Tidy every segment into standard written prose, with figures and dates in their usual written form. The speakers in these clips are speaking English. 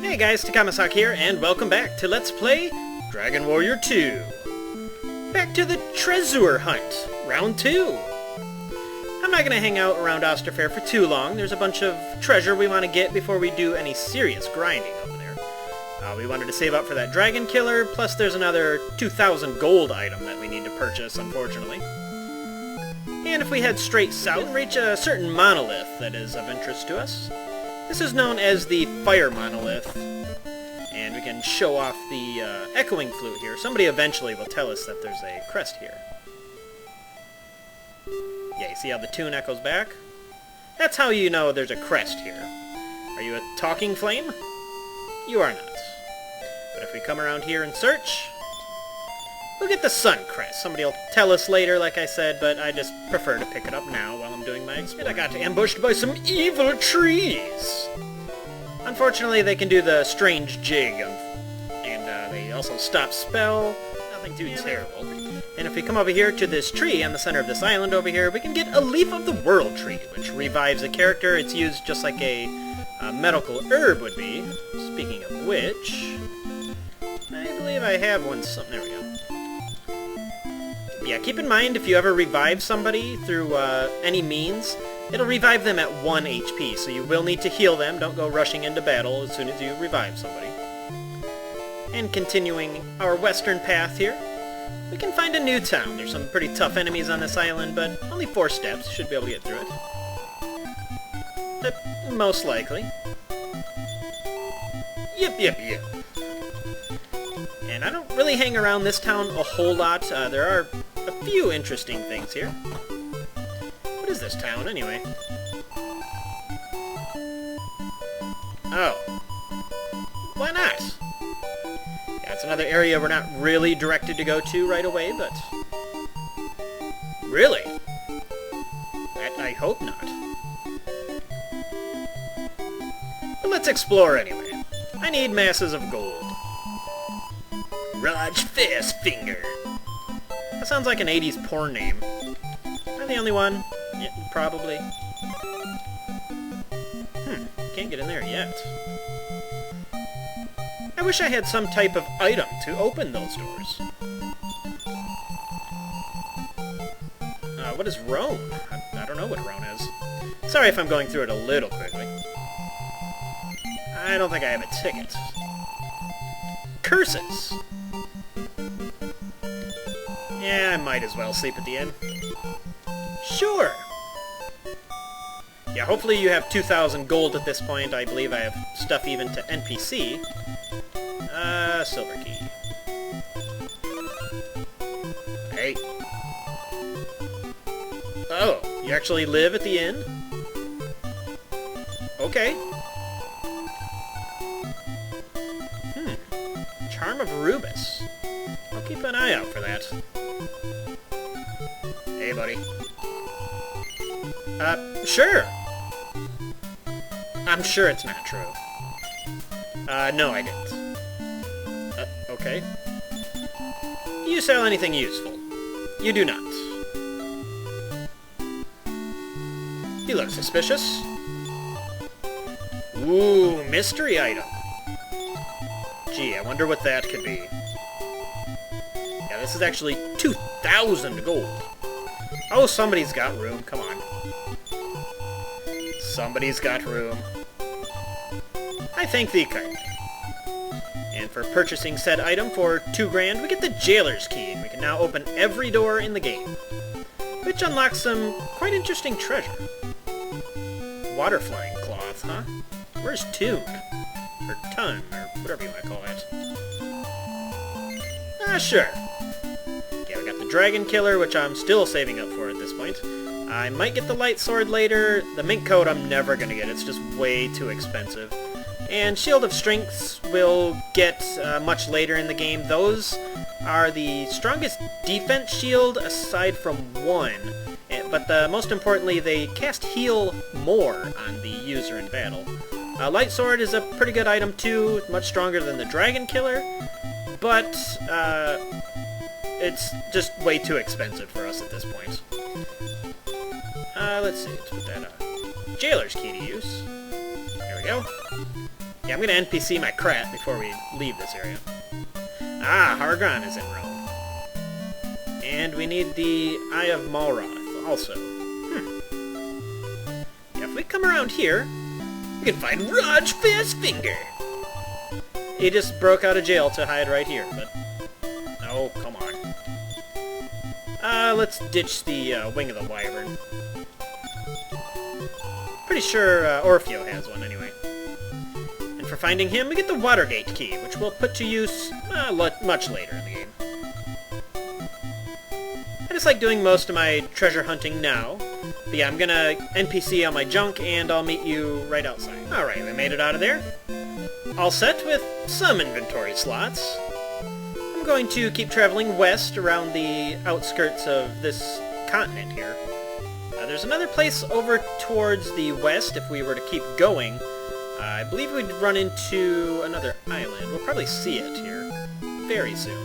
Hey guys, Takamasak here, and welcome back to Let's Play Dragon Warrior 2. Back to the Tresure hunt, round 2. I'm not going to hang out around Osterfair for too long. There's a bunch of treasure we want to get before we do any serious grinding over there. We wanted to save up for that dragon killer, plus there's another 2,000 gold item that we need to purchase, unfortunately. And if we head straight south, reach a certain monolith that is of interest to us. This is known as the Fire Monolith, and we can show off the echoing flute here. Somebody eventually will tell us that there's a crest here. Yeah, you see how the tune echoes back? That's how you know there's a crest here. Are you a talking flame? You are not. But if we come around here and search, we'll get the sun crest. Somebody will tell us later, like I said, but I just prefer to pick it up now while I'm doing my exploring. And I got ambushed by some evil trees! Unfortunately, they can do the strange jig, and they also stop spell. Nothing too terrible. And if we come over here to this tree on the center of this island over here, we can get a Leaf of the World tree, which revives a character. It's used just like a medical herb would be. Speaking of which, I believe I have one. There we go. Yeah, keep in mind, if you ever revive somebody through any means, it'll revive them at 1 HP, so you will need to heal them. Don't go rushing into battle as soon as you revive somebody. And continuing our western path here, we can find a new town. There's some pretty tough enemies on this island, but only 4 steps. Should be able to get through it. Most likely. Yep. And I don't really hang around this town a whole lot. There are a few interesting things here. What is this town, anyway? Oh. Why not? Yeah, it's another area we're not really directed to go to right away, but... Really? I hope not. But let's explore anyway. I need masses of gold. Raj Fastfinger. That sounds like an 80s porn name. Am I the only one? Yeah, probably. Can't get in there yet. I wish I had some type of item to open those doors. What is roan? I don't know what roan is. Sorry if I'm going through it a little quickly. I don't think I have a ticket. Curses! Yeah, I might as well sleep at the inn. Sure! Yeah, hopefully you have 2,000 gold at this point. I believe I have stuff even to NPC. Silver key. Hey. Oh, you actually live at the inn? Okay. Charm of Rubus. I'll keep an eye out for that. Hey, buddy. Sure. I'm sure it's not true. No, I didn't. Okay. Do you sell anything useful? You do not. You look suspicious. Ooh, mystery item. Gee, I wonder what that could be. Yeah, this is actually 2,000 gold. Oh, somebody's got room. Come on. Somebody's got room. I thank thee kindly. And for purchasing said item for 2 grand, we get the Jailer's Key, and we can now open every door in the game, which unlocks some quite interesting treasure. Water flying cloth, huh? Where's Tune? Or Ton, or whatever you want to call it. Sure. Okay, we got the Dragon Killer, which I'm still saving up for at this point. I might get the Light Sword later. The Mink Coat I'm never going to get. It's just way too expensive. And Shield of Strengths will get much later in the game. Those are the strongest defense shield aside from one. But most importantly, they cast heal more on the user in battle. Light Sword is a pretty good item too, much stronger than the Dragon Killer, but it's just way too expensive for us at this point. Let's see, let's put that Jailer's Key to use. There we go. Yeah, I'm gonna NPC my Krat before we leave this area. Ah, Hargon is in Rome. And we need the Eye of Malroth also. Yeah, if we come around here, we can find Raj Fastfinger! He just broke out of jail to hide right here, but... Oh, come on. Let's ditch the Wing of the Wyvern. Pretty sure Orfeo has one anyway. And for finding him, we get the Watergate key, which we'll put to use much later in the game. I just like doing most of my treasure hunting now. But yeah, I'm gonna NPC on my junk, and I'll meet you right outside. Alright, we made it out of there. All set with some inventory slots. I'm going to keep traveling west around the outskirts of this continent here. There's another place over towards the west if we were to keep going. I believe we'd run into another island. We'll probably see it here very soon.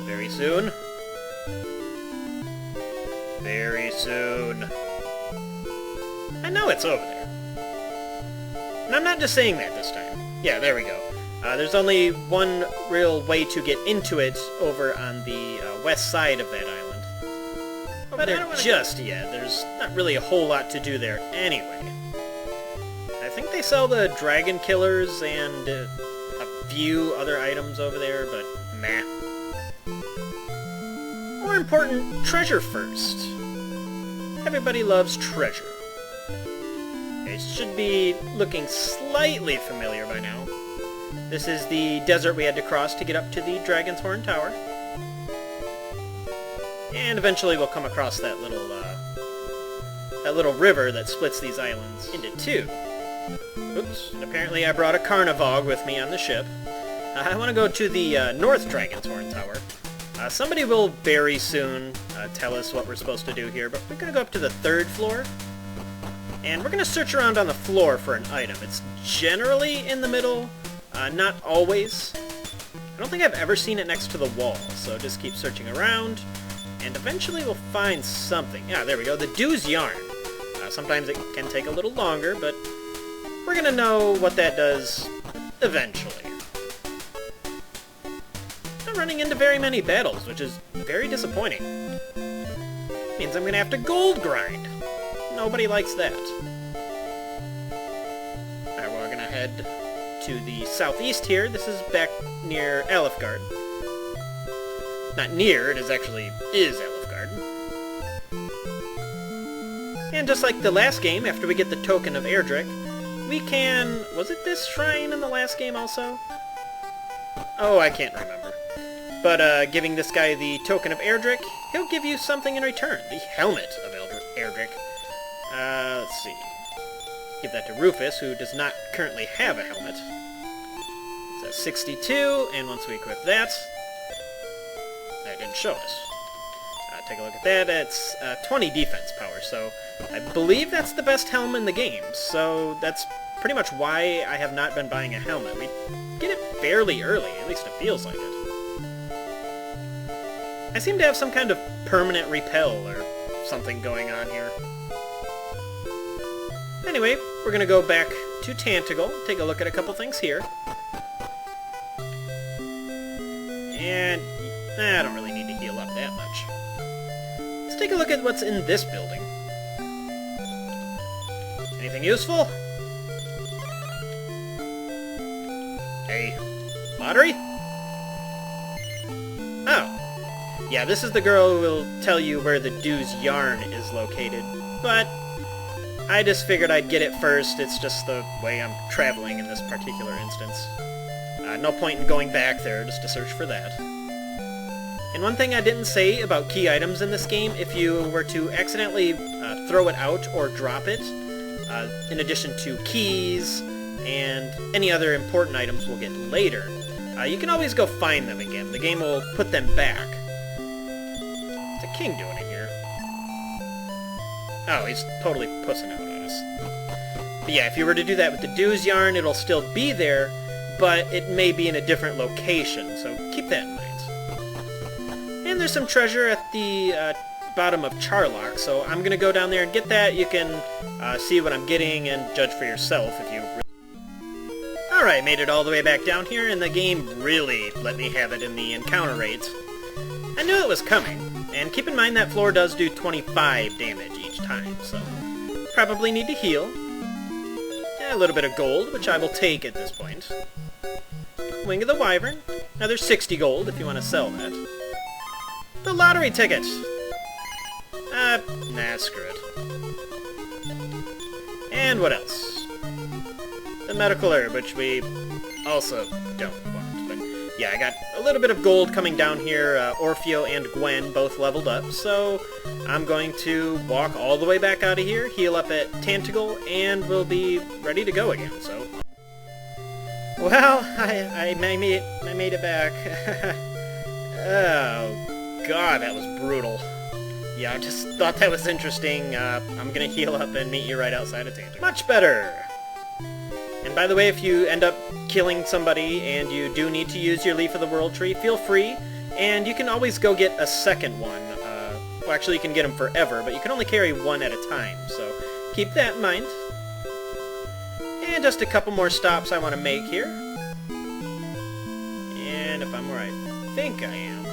Very soon. Very soon. I know it's over there. And I'm not just saying that this time. Yeah, there we go. There's only one real way to get into it over on the west side of that island. But just yet. There's not really a whole lot to do there anyway. I think they sell the dragon killers and a few other items over there, but meh. More important, treasure first. Everybody loves treasure. It should be looking slightly familiar by now. This is the desert we had to cross to get up to the Dragon's Horn Tower. And eventually we'll come across that little river that splits these islands into two. Oops, and apparently I brought a Carnivog with me on the ship. I want to go to the North Dragon's Horn Tower. Somebody will very soon tell us what we're supposed to do here, but we're going to go up to the 3rd floor. And we're going to search around on the floor for an item. It's generally in the middle, not always. I don't think I've ever seen it next to the wall, so just keep searching around. And eventually we'll find something. Yeah, there we go. The Due's Yarn. Sometimes it can take a little longer, but we're going to know what that does eventually. Not running into very many battles, which is very disappointing. Means I'm going to have to gold grind. Nobody likes that. Alright, we're going to head to the southeast here. This is back near Alefgard. Not near, it is actually Alefgard. And just like the last game, after we get the Token of Erdrick, we can... Was it this shrine in the last game also? Oh, I can't remember. But giving this guy the Token of Erdrick, he'll give you something in return. The Helmet of Erdrick. Let's see. Give that to Rufus, who does not currently have a helmet. It's at 62, and once we equip that... That didn't show us. Take a look at that. It's 20 defense power, so I believe that's the best helm in the game. So that's pretty much why I have not been buying a helmet. We get it fairly early, at least it feels like it. I seem to have some kind of permanent repel or something going on here. Anyway, we're going to go back to Tantegel, take a look at a couple things here. And I don't really need to heal up that much. Let's take a look at what's in this building. Anything useful? Hey, lottery? Oh. Yeah, this is the girl who will tell you where the Due's Yarn is located, but I just figured I'd get it first. It's just the way I'm traveling in this particular instance. No point in going back there just to search for that. And one thing I didn't say about key items in this game, if you were to accidentally throw it out or drop it, in addition to keys and any other important items we'll get later, you can always go find them again. The game will put them back. What's a king doing it here? Oh, he's totally pussing out on us. But yeah, if you were to do that with the Due's Yarn, it'll still be there, but it may be in a different location, so keep that in mind. And there's some treasure at the bottom of Charlock, so I'm going to go down there and get that. You can see what I'm getting and judge for yourself if you... Alright, made it all the way back down here, and the game really let me have it in the encounter rate. I knew it was coming, and keep in mind that floor does do 25 damage each time, so probably need to heal. A little bit of gold, which I will take at this point. Wing of the Wyvern. Now there's 60 gold if you want to sell that. The lottery ticket! Nah, screw it. And what else? The medical herb, which we also don't want. But yeah, I got a little bit of gold coming down here. Orfeo and Gwen both leveled up, so I'm going to walk all the way back out of here, heal up at Tantagle, and we'll be ready to go again, so... Well, I made it back. Oh, God, that was brutal. Yeah, I just thought that was interesting. I'm gonna heal up and meet you right outside of Tantagle. Much better! And by the way, if you end up killing somebody and you do need to use your Leaf of the World tree, feel free, and you can always go get a second one. Well, actually, you can get them forever, but you can only carry one at a time, so keep that in mind. And just a couple more stops I want to make here. And if I'm where I think I am,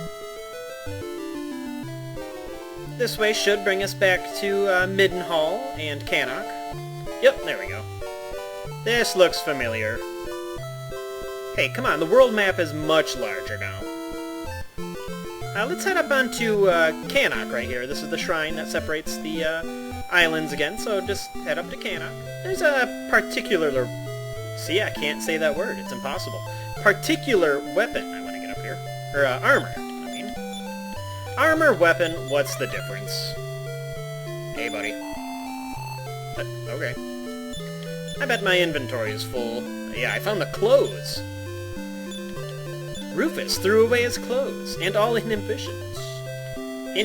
this way should bring us back to Middenhall and Cannock. Yep, there we go. This looks familiar. Hey, come on, the world map is much larger now. Let's head up onto Cannock right here. This is the shrine that separates the islands again, so just head up to Cannock. There's a particular... See, I can't say that word. It's impossible. Particular weapon I want to get up here. Or armor, I mean. Armor, weapon, what's the difference? Hey, buddy. Okay. I bet my inventory is full. Yeah, I found the clothes. Rufus threw away his clothes and all inhibitions. We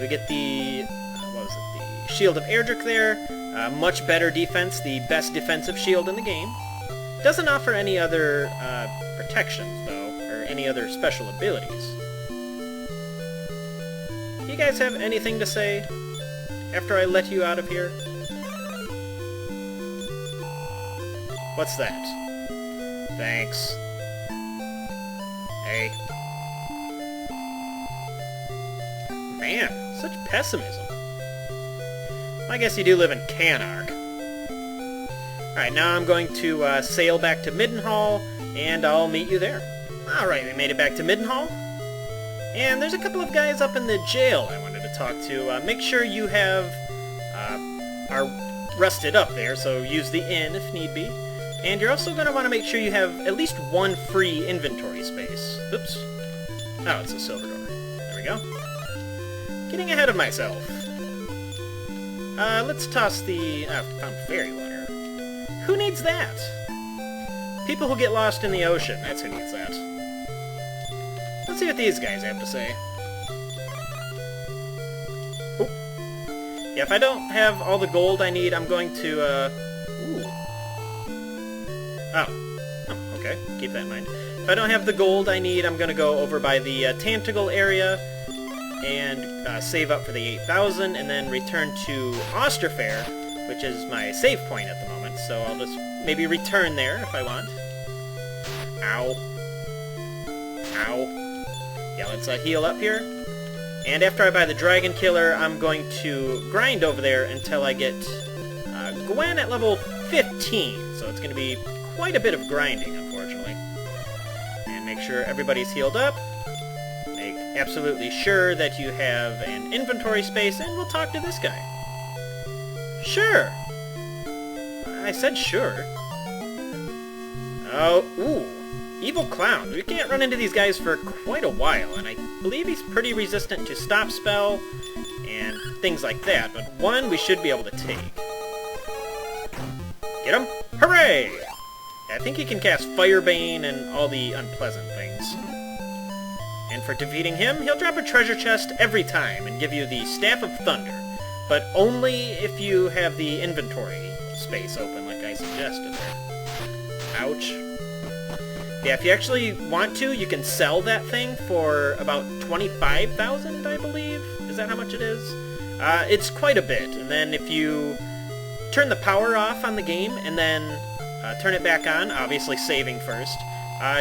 get the what was it? The Shield of Erdrick there. Much better defense, the best defensive shield in the game. Doesn't offer any other protections though, or any other special abilities. You guys have anything to say after I let you out of here? What's that? Thanks. Hey. Man, such pessimism. I guess you do live in Cannock. Alright, now I'm going to sail back to Middenhall, and I'll meet you there. Alright, we made it back to Middenhall. And there's a couple of guys up in the jail I wanted to talk to. Make sure you have are rested up there, so use the inn if need be. And you're also going to want to make sure you have at least one free inventory space. Oops. Oh, it's a silver door. There we go. Getting ahead of myself. Let's toss the... found fairy water. Who needs that? People who get lost in the ocean, that's who needs that. Let's see what these guys have to say. Oop. Yeah, if I don't have all the gold I need, I'm going to, Ooh. Oh, okay. Keep that in mind. If I don't have the gold I need, I'm going to go over by the Tantagle area and save up for the 8,000, and then return to Osterfair, which is my save point at the moment, so I'll just maybe return there if I want. Ow. Ow. Yeah, let's heal up here. And after I buy the Dragon Killer, I'm going to grind over there until I get Gwen at level 15, so it's going to be quite a bit of grinding, unfortunately. And make sure everybody's healed up. Make absolutely sure that you have an inventory space, and we'll talk to this guy. Sure. I said sure. Oh, ooh. Evil Clown. We can't run into these guys for quite a while, and I believe he's pretty resistant to stopspell and things like that, but one we should be able to take. Get him? Hooray! I think he can cast Firebane and all the unpleasant things. And for defeating him, he'll drop a treasure chest every time and give you the Staff of Thunder, but only if you have the inventory space open like I suggested there. Ouch. Yeah, if you actually want to, you can sell that thing for about 25,000, I believe. Is that how much it is? It's quite a bit, and then if you turn the power off on the game and then turn it back on, obviously saving first.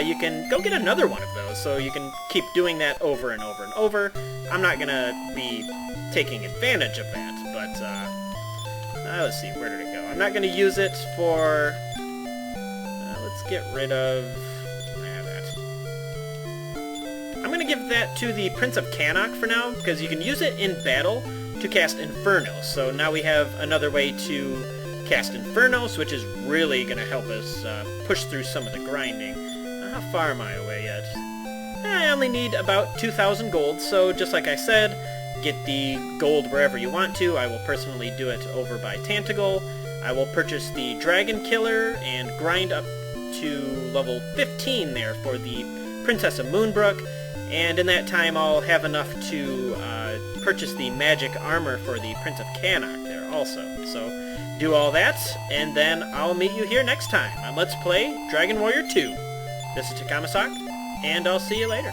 You can go get another one of those, so you can keep doing that over and over and over. I'm not going to be taking advantage of that, but let's see, where did it go? I'm not going to use it for... let's get rid of... that. I'm going to give that to the Prince of Cannock for now, because you can use it in battle to cast Infernos. So now we have another way to cast Infernos, which is really going to help us push through some of the grinding. How far am I away yet? I only need about 2,000 gold, so just like I said, get the gold wherever you want to. I will personally do it over by Tantagle. I will purchase the Dragon Killer and grind up to level 15 there for the Princess of Moonbrook, and in that time I'll have enough to purchase the magic armor for the Prince of Cannock there also. So do all that, and then I'll meet you here next time on Let's Play Dragon Warrior 2. This is Takamasak, and I'll see you later.